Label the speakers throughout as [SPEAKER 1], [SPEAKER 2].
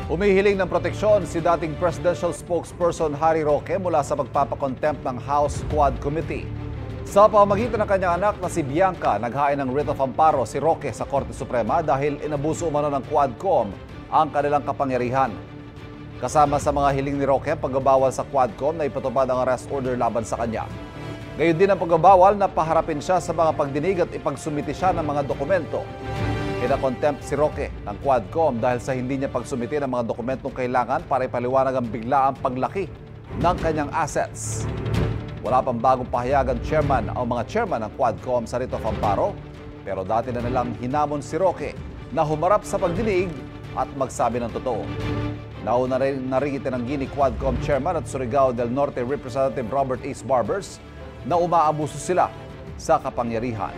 [SPEAKER 1] Umihiling ng proteksyon si dating presidential spokesperson Harry Roque mula sa pagpapakontempt ng House Quad Committee. Sa pamamagitan ng kanyang anak na si Bianca, naghain ng writ of amparo si Roque sa Korte Suprema dahil inabuso umano ng Quadcom ang kanilang kapangyarihan. Kasama sa mga hiling ni Roque, pagbabawal sa Quadcom na ipatupad ang arrest order laban sa kanya. Gayon din ang pagbabawal na paharapin siya sa mga pagdinig at ipagsumiti siya ng mga dokumento. Kina-contempt si Roque ng Quadcom dahil sa hindi niya pagsumiti ng mga dokumentong kailangan para ipaliwanag ang biglaang paglaki ng kanyang assets. Wala pang bagong pahayag ang mga chairman ng Quadcom sa writ of amparo, pero dati na nilang hinamon si Roque na humarap sa pagdinig at magsabi ng totoo. Nauna rin itinanggi ni Quadcom Chairman at Surigao del Norte Representative Robert Ace Barbers na umaabuso sila sa kapangyarihan.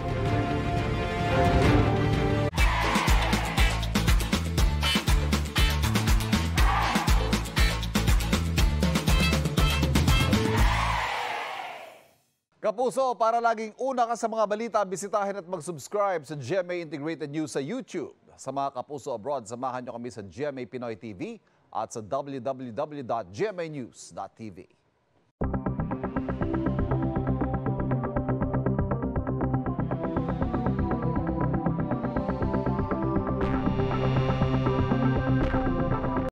[SPEAKER 1] Kapuso, para laging una ka sa mga balita, bisitahin at mag-subscribe sa GMA Integrated News sa YouTube. Sa mga kapuso abroad, samahan nyo kami sa GMA Pinoy TV at sa www.gmanews.tv.